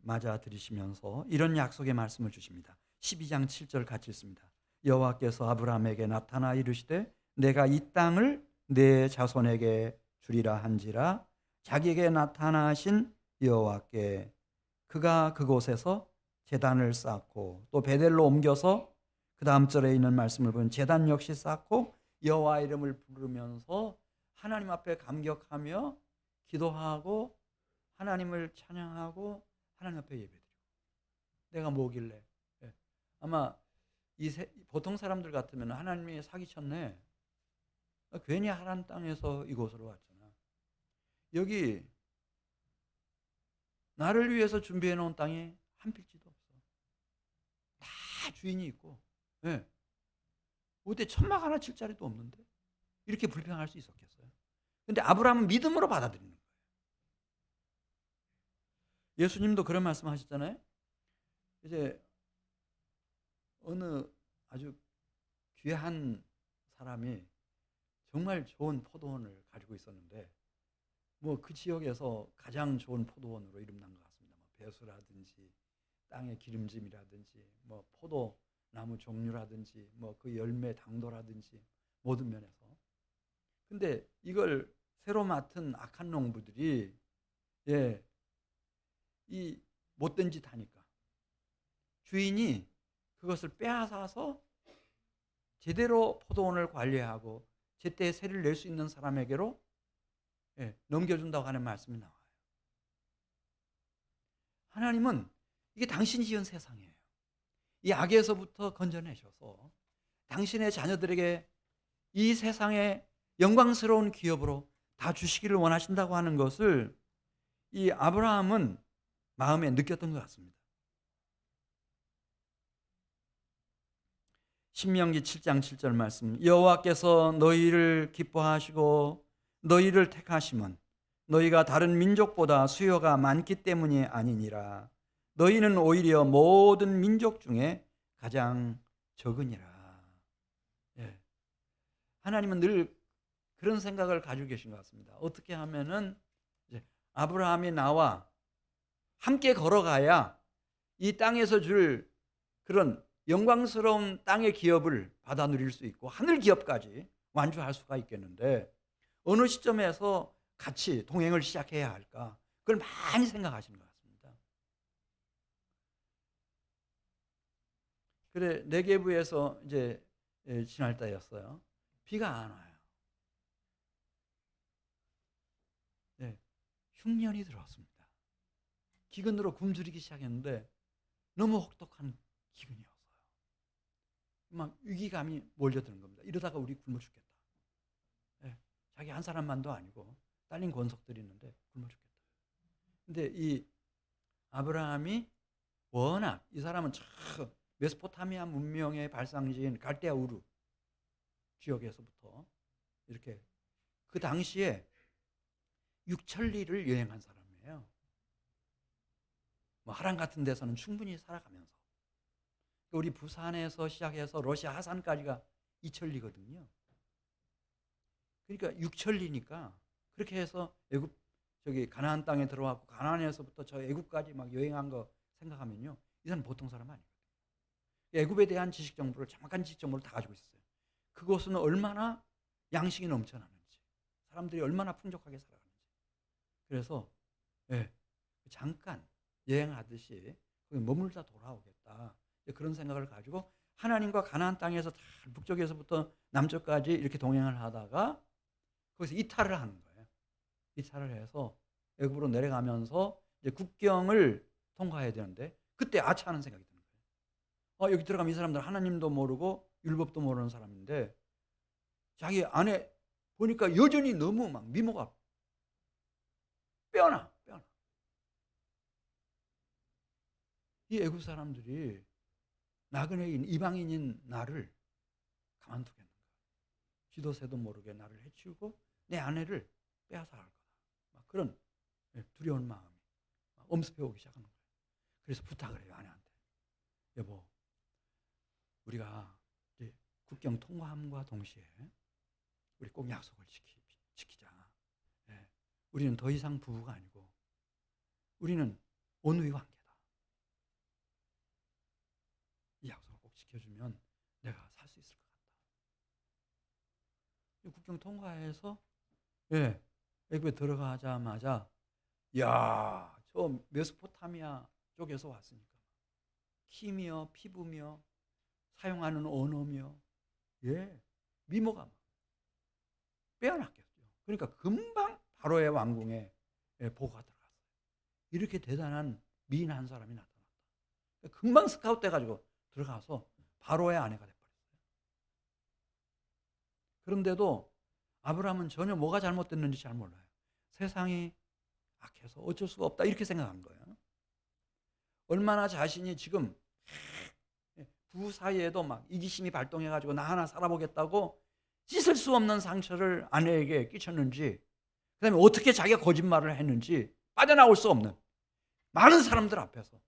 맞아 들이시면서 이런 약속의 말씀을 주십니다. 12장 7절 같이 읽습니다. 여호와께서 아브라함에게 나타나 이르시되 내가 이 땅을 내 자손에게 주리라 한지라. 자기에게 나타나신 여호와께 그가 그곳에서 제단을 쌓고 또 베델로 옮겨서 그 다음 절에 있는 말씀을 보면 제단 역시 쌓고 여호와 이름을 부르면서 하나님 앞에 감격하며 기도하고 하나님을 찬양하고 하나님 앞에 예배드리고. 내가 뭐길래? 예. 아마 보통 사람들 같으면 하나님이 사기쳤네. 괜히 하란 땅에서 이곳으로 왔잖아. 여기 나를 위해서 준비해 놓은 땅이 한 필지도 없어. 다 주인이 있고, 예. 어디 천막 하나 칠 자리도 없는데 이렇게 불평할 수 있었겠어요? 근데 아브라함은 믿음으로 받아들이는 거예요. 예수님도 그런 말씀하셨잖아요. 이제 어느 아주 귀한 사람이 정말 좋은 포도원을 가지고 있었는데 뭐 그 지역에서 가장 좋은 포도원으로 이름난 것 같습니다. 뭐 배수라든지 땅의 기름짐이라든지 뭐 포도나무 종류라든지 뭐 그 열매 당도라든지 모든 면에서. 근데 이걸 새로 맡은 악한 농부들이 이 못된 짓 하니까 주인이 그것을 빼앗아서 제대로 포도원을 관리하고 제때 세를 낼 수 있는 사람에게로 넘겨준다고 하는 말씀이 나와요. 하나님은 이게 당신이 지은 세상이에요. 이 악에서부터 건져내셔서 당신의 자녀들에게 이 세상의 영광스러운 기업으로 다 주시기를 원하신다고 하는 것을 이 아브라함은 마음에 느꼈던 것 같습니다. 신명기 7장 7절 말씀. 여호와께서 너희를 기뻐하시고 너희를 택하심은 너희가 다른 민족보다 수요가 많기 때문이 아니니라. 너희는 오히려 모든 민족 중에 가장 적으니라. 예. 하나님은 늘 그런 생각을 가지고 계신 것 같습니다. 어떻게 하면은 이제 아브라함이 나와 함께 걸어가야 이 땅에서 줄 그런 영광스러운 땅의 기업을 받아 누릴 수 있고 하늘 기업까지 완주할 수가 있겠는데 어느 시점에서 같이 동행을 시작해야 할까? 그걸 많이 생각하시는 것 같습니다. 그래 네게부에서 이제 지날 때였어요. 비가 안 와요. 흉년이 들어왔습니다. 기근으로 굶주리기 시작했는데 너무 혹독한 기근이었어요. 막 위기감이 몰려드는 겁니다. 이러다가 우리 굶어 죽겠다. 자기 한 사람만도 아니고 딸린 권속들이 있는데 굶어 죽겠다. 근데 이 아브라함이 워낙 이 사람은 참 메소포타미아 문명의 발상지인 갈대아 우르 지역에서부터 이렇게 그 당시에 6천리를 여행한 사람이에요. 뭐 하란 같은 데서는 충분히 살아가면서 우리 부산에서 시작해서 러시아 하산까지가 2천리거든요. 그러니까 6천리니까 그렇게 해서 애굽 가나안 땅에 들어왔고 가나안에서부터 저 애굽까지 막 여행한 거 생각하면요, 이 사람 보통 사람 아니거든요. 애굽에 대한 지식 정보를 정확한 지식 정보를 다 가지고 있어요. 그곳은 얼마나 양식이 넘쳐나는지, 사람들이 얼마나 풍족하게 살아가는지. 그래서 잠깐 여행하듯이 거기 머물다 돌아오겠다. 그런 생각을 가지고 하나님과 가나안 땅에서 다 북쪽에서부터 남쪽까지 이렇게 동행을 하다가 거기서 이탈을 하는 거예요. 이탈을 해서 애굽으로 내려가면서 이제 국경을 통과해야 되는데 그때 아차 하는 생각이 드는 거예요. 여기 들어가면 이 사람들 하나님도 모르고 율법도 모르는 사람인데 자기 안에 보니까 여전히 너무 막 미모가 빼어나. 이 애굽 사람들이 나그네인 이방인인 나를 가만두겠는가? 쥐도새도 모르게 나를 해치우고 내 아내를 빼앗아 갈 거다. 막 그런 두려운 마음이 엄습해 오기 시작하는 거예요. 그래서 부탁을 해요, 아내한테. 여보, 우리가 이제 국경 통과함과 동시에 우리 꼭 약속을 지키자. 우리는 더 이상 부부가 아니고 우리는 온누이 관계다. 이 약속을 꼭 지켜주면 내가 살 수 있을 것 같다. 국경 통과해서 애굽에 들어가자마자 야, 저 메소포타미아 쪽에서 왔으니까 키며 피부며 사용하는 언어며 미모가 막 빼어났겠죠. 그러니까 금방 바로의 왕궁에 보고가 들어갔어요. 이렇게 대단한 미인 한 사람이 나타났다. 금방 스카우트 돼가지고 들어가서 바로의 아내가 돼버렸어요. 그런데도 아브라함은 전혀 뭐가 잘못됐는지 잘 몰라요. 세상이 악해서 어쩔 수가 없다 이렇게 생각한 거예요. 얼마나 자신이 지금 부부 사이에도 막 이기심이 발동해가지고 나 하나 살아보겠다고 씻을 수 없는 상처를 아내에게 끼쳤는지, 그 다음에 어떻게 자기가 거짓말을 했는지 빠져나올 수 없는 많은 사람들 앞에서,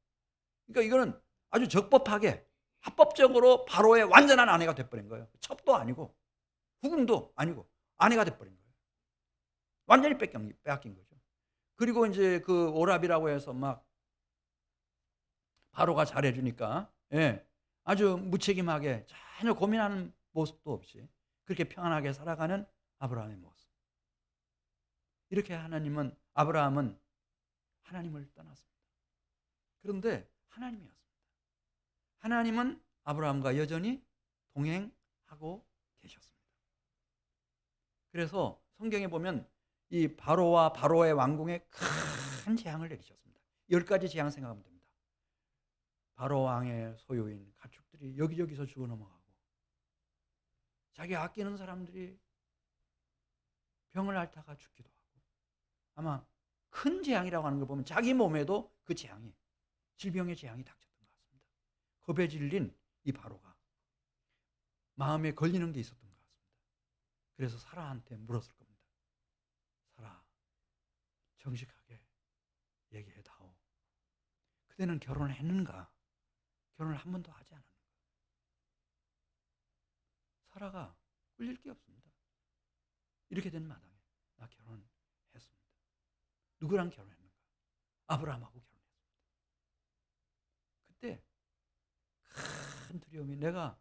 그러니까 이거는 아주 적법하게 합법적으로 바로의 완전한 아내가 돼버린 거예요. 첩도 아니고 후궁도 아니고 아내가 돼버린 거예요. 완전히 빼앗긴 거죠. 그리고 이제 그 오랍이라고 해서 막 바로가 잘해주니까 아주 무책임하게 전혀 고민하는 모습도 없이 그렇게 평안하게 살아가는 아브라함의 모습. 이렇게 아브라함은 하나님을 떠났습니다. 그런데 하나님이었습니다. 하나님은 아브라함과 여전히 동행하고 계셨습니다. 그래서 성경에 보면 이 바로와 바로의 왕궁에 큰 재앙을 내리셨습니다. 10가지 재앙 생각하면 됩니다. 바로 왕의 소유인 가축들이 여기저기서 죽어 넘어가고, 자기 아끼는 사람들이 병을 앓다가 죽기도 하고, 아마 큰 재앙이라고 하는 걸 보면 자기 몸에도 그 재앙이, 질병의 재앙이 닥쳤던 것 같습니다. 겁에 질린 이 바로가 마음에 걸리는 게 있었던 것 같습니다. 그래서 사라한테 물었을 겁니다. 사라, 정직하게 얘기해다오. 그대는 결혼을 했는가? 결혼을 한 번도 하지 않았는가? 사라가 꿀릴 게 없습니다. 이렇게 된 마당에 나 결혼했습니다. 누구랑 결혼했는가? 아브라함하고 결혼했습니다. 그때 큰 두려움이, 내가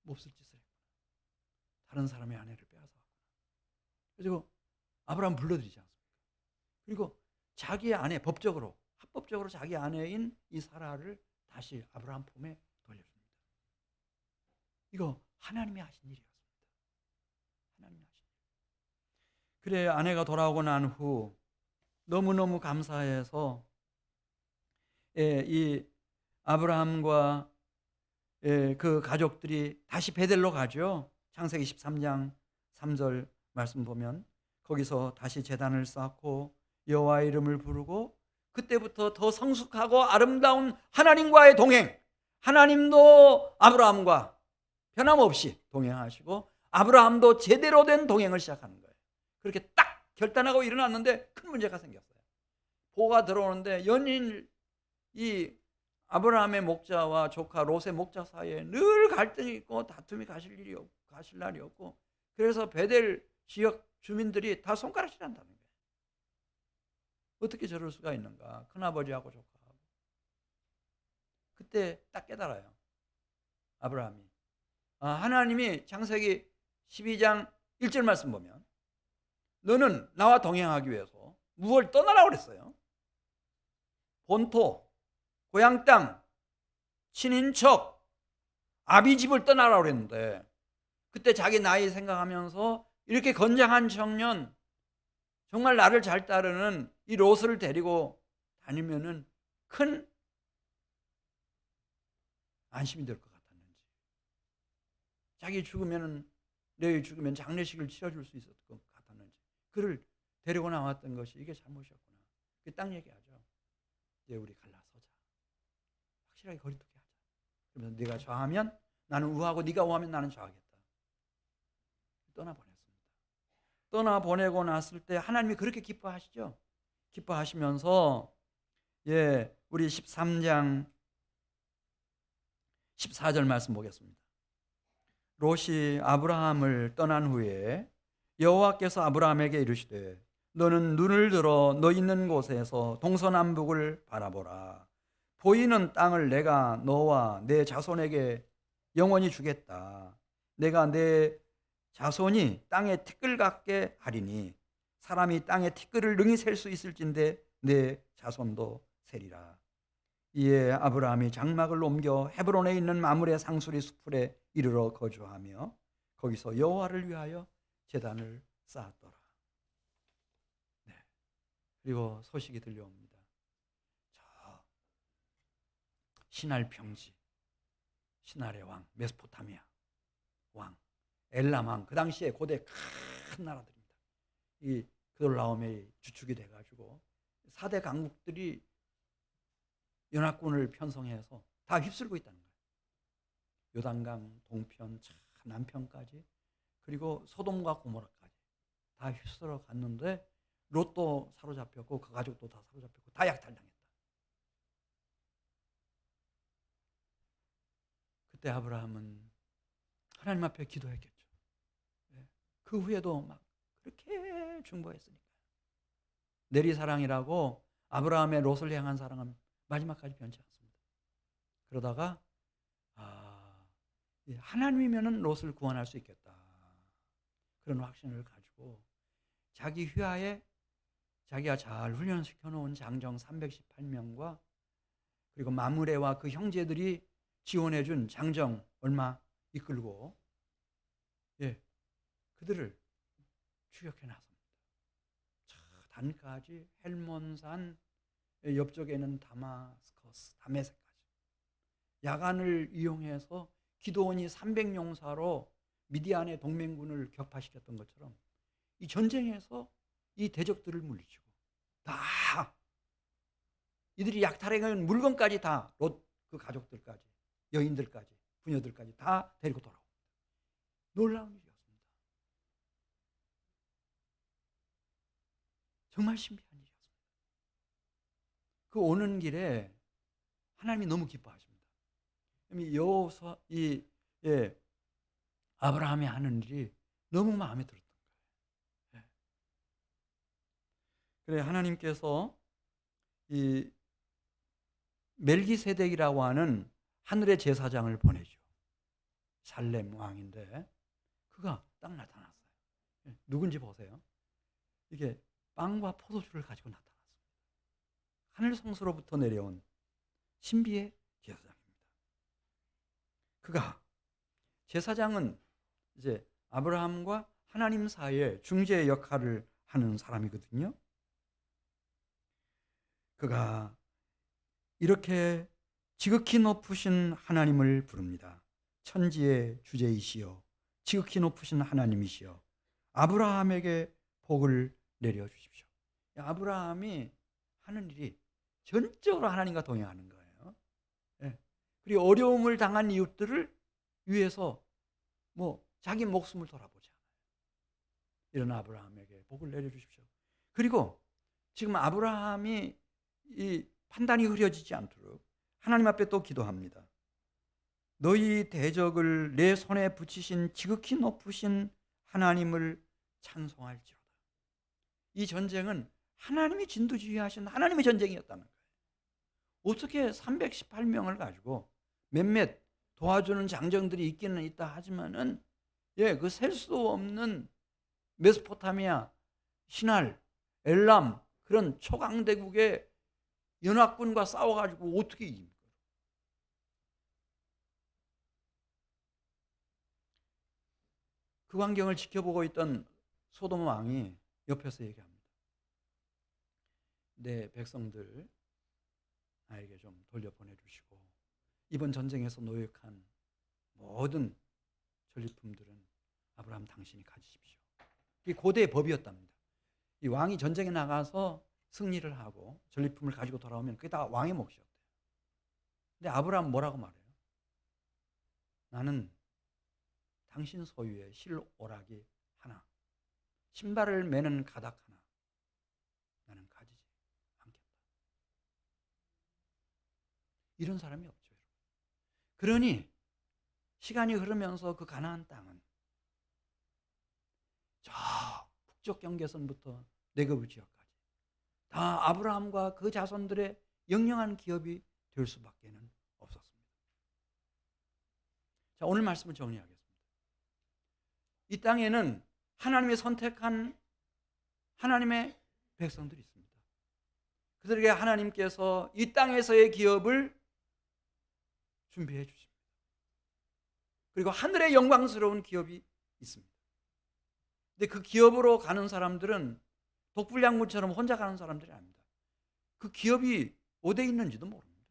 몹쓸 짓을 했구나. 다른 사람의 아내를 빼앗아 왔구나. 그리고 아브라함 불러들이지 않습니까? 그리고 자기의 아내, 합법적으로 자기 아내인 이 사라를 다시 아브라함 품에 돌려줍니다. 이거 하나님이 하신 일이었습니다. 하나님이 하신 일. 그래, 아내가 돌아오고 난 후 너무너무 감사해서 이 아브라함과 그 가족들이 다시 베델로 가죠. 창세기 13장 3절 말씀 보면 거기서 다시 제단을 쌓고 여호와의 이름을 부르고, 그때부터 더 성숙하고 아름다운 하나님과의 동행, 하나님도 아브라함과 변함없이 동행하시고 아브라함도 제대로 된 동행을 시작하는 거예요. 그렇게 딱 결단하고 일어났는데 큰 문제가 생겼어요. 보가 들어오는데 연인 이 아브라함의 목자와 조카 롯의 목자 사이에 늘 갈등이 있고 다툼이 가실 날이 없고, 그래서 베델 지역 주민들이 다 손가락질한다는 거예요. 어떻게 저럴 수가 있는가? 큰아버지하고 조카하고. 그때 딱 깨달아요. 아브라함이. 하나님이 창세기 12장 1절 말씀 보면 너는 나와 동행하기 위해서 무엇을 떠나라고 그랬어요. 본토, 고향 땅, 친인척, 아비집을 떠나라고 그랬는데, 그때 자기 나이 생각하면서 이렇게 건장한 청년, 정말 나를 잘 따르는 이 롯을 데리고 다니면은 큰 안심이 될 것 같았는지, 자기 내일 죽으면 장례식을 치러줄 수 있었을 것 같았는지, 그를 데리고 나왔던 것이 이게 잘못이었구나. 딱 얘기하죠. 이제 우리 갈라서자. 확실하게 거리두기 하자. 그러면서 네가 좌하면 나는 우하고 네가 우하면 나는 좌하겠다. 떠나보냈습니다. 떠나보내고 났을 때 하나님이 그렇게 기뻐하시죠. 기뻐하시면서 우리 13장 14절 말씀 보겠습니다. 롯이 아브라함을 떠난 후에 여호와께서 아브라함에게 이르시되 너는 눈을 들어 너 있는 곳에서 동서남북을 바라보라. 보이는 땅을 내가 너와 내 자손에게 영원히 주겠다. 내가 내 자손이 땅에 티끌 같게 하리니 사람이 땅에 티끌을 능히 셀 수 있을진데 내 자손도 세리라. 이에 아브라함이 장막을 옮겨 헤브론에 있는 마므레 상수리 수풀에 이르러 거주하며 거기서 여호와를 위하여 제단을 쌓았더라. 네. 그리고 소식이 들려옵니다. 저 신할 평지, 신할의 왕, 메소포타미아 왕, 엘람 왕, 그 당시에 고대 큰 나라들입니다. 이 그돌라오메의 주축이 돼가지고 4대 강국들이 연합군을 편성해서 다 휩쓸고 있다는 거예요. 요단강 동편, 남편까지, 그리고 소돔과 고모라까지 다 휩쓸어 갔는데 롯도 사로잡혔고 그 가족도 다 사로잡혔고 다 약탈당했다. 그때 아브라함은 하나님 앞에 기도했겠죠. 그 후에도 막 그렇게 중보했으니까. 내리사랑이라고 아브라함의 롯을 향한 사랑은 마지막까지 변치 않습니다. 그러다가 하나님이면은 롯을 구원할 수 있겠다, 그런 확신을 가지고 자기 휘하에 자기가 잘 훈련시켜 놓은 장정 318명과 그리고 마므레와 그 형제들이 지원해 준 장정 얼마 이끌고 그들을 추격해 나섭니다. 저 단까지 헬몬산 옆쪽에 있는 다메섹까지 야간을 이용해서 기드온이 300용사로 미디안의 동맹군을 격파시켰던 것처럼 이 전쟁에서 이 대적들을 물리치고 다 이들이 약탈해간 물건까지 다 롯 그 가족들까지, 여인들까지, 부녀들까지 다 데리고 돌아옵니다. 놀라운 일이었습니다. 정말 신비한 일이었습니다. 그 오는 길에 하나님이 너무 기뻐하십니다. 아브라함이 하는 일이 너무 마음에 들었던 거예요. 그래 하나님께서 이 멜기세덱이라고 하는 하늘의 제사장을 보내죠. 살렘 왕인데 그가 딱 나타났어요. 누군지 보세요. 이게 빵과 포도주를 가지고 나타났습니다. 하늘 성수로부터 내려온 신비의 제사장입니다. 그가 제사장은 이제 아브라함과 하나님 사이에 중재 역할을 하는 사람이거든요. 그가 이렇게 지극히 높으신 하나님을 부릅니다. 천지의 주제이시여 지극히 높으신 하나님이시여 아브라함에게 복을 내려주십시오. 아브라함이 하는 일이 전적으로 하나님과 동행하는 거예요. 그리고 어려움을 당한 이웃들을 위해서 자기 목숨을 돌아보지 않아요. 이런 아브라함에게 복을 내려주십시오. 그리고 지금 아브라함이 이 판단이 흐려지지 않도록 하나님 앞에 또 기도합니다. 너희 대적을 내 손에 붙이신 지극히 높으신 하나님을 찬송할지어다. 이 전쟁은 하나님이 진두지휘하신 하나님의 전쟁이었다는 거예요. 어떻게 318명을 가지고 몇몇 도와주는 장정들이 있기는 있다 하지만은 그 셀 수 없는 메소포타미아, 신할, 엘람 그런 초강대국의 연합군과 싸워가지고 어떻게 이깁니까? 그 광경을 지켜보고 있던 소돔 왕이 옆에서 얘기합니다. 내 백성들 나에게 좀 돌려보내주시고 이번 전쟁에서 노역한 모든 전리품들은 아브라함 당신이 가지십시오. 이게 고대의 법이었답니다. 이 왕이 전쟁에 나가서 승리를 하고 전리품을 가지고 돌아오면 그게 다 왕의 몫이었대요. 근데 아브라함 뭐라고 말해요? 나는 당신 소유의 실오라기 하나, 신발을 매는 가닥 하나 나는 가지지 않겠다. 이런 사람이 없죠. 그러니 시간이 흐르면서 그 가나안 땅은 저 북쪽 경계선부터 네거브 지역까지 다 아브라함과 그 자손들의 영영한 기업이 될 수밖에 없었습니다. 자, 오늘 말씀을 정리하겠습니다. 이 땅에는 하나님이 선택한 하나님의 백성들이 있습니다. 그 그들에게 하나님께서 이 땅에서의 기업을 준비해 주십니다. 그리고 하늘의 영광스러운 기업이 있습니다. 근데 그 기업으로 가는 사람들은 독불량군처럼 혼자 가는 사람들이 아닙니다. 그 기업이 어디에 있는지도 모릅니다.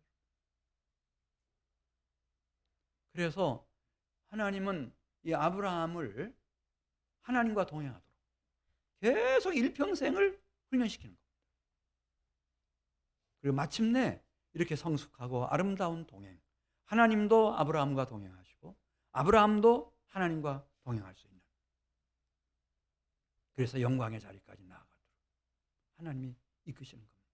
그래서 하나님은 이 아브라함을 하나님과 동행하도록 계속 일평생을 훈련시키는 겁니다. 그리고 마침내 이렇게 성숙하고 아름다운 동행, 하나님도 아브라함과 동행하시고 아브라함도 하나님과 동행할 수 있는, 그래서 영광의 자리까지 나아가도록 하나님이 이끄시는 겁니다.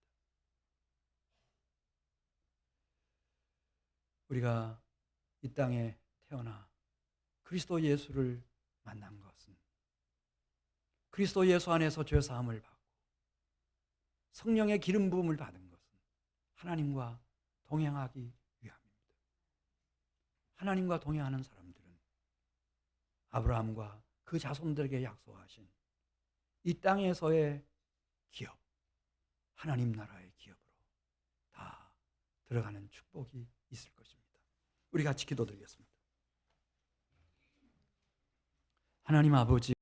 우리가 이 땅에 태어나 그리스도 예수를 만난 것은 그리스도 예수 안에서 죄 사함을 받고 성령의 기름 부음을 받은 것은 하나님과 동행하기 위함입니다. 하나님과 동행하는 사람들은 아브라함과 그 자손들에게 약속하신 이 땅에서의 기업, 하나님 나라의 기업으로 다 들어가는 축복이 있을 것입니다. 우리 같이 기도드리겠습니다. 하나님 아버지,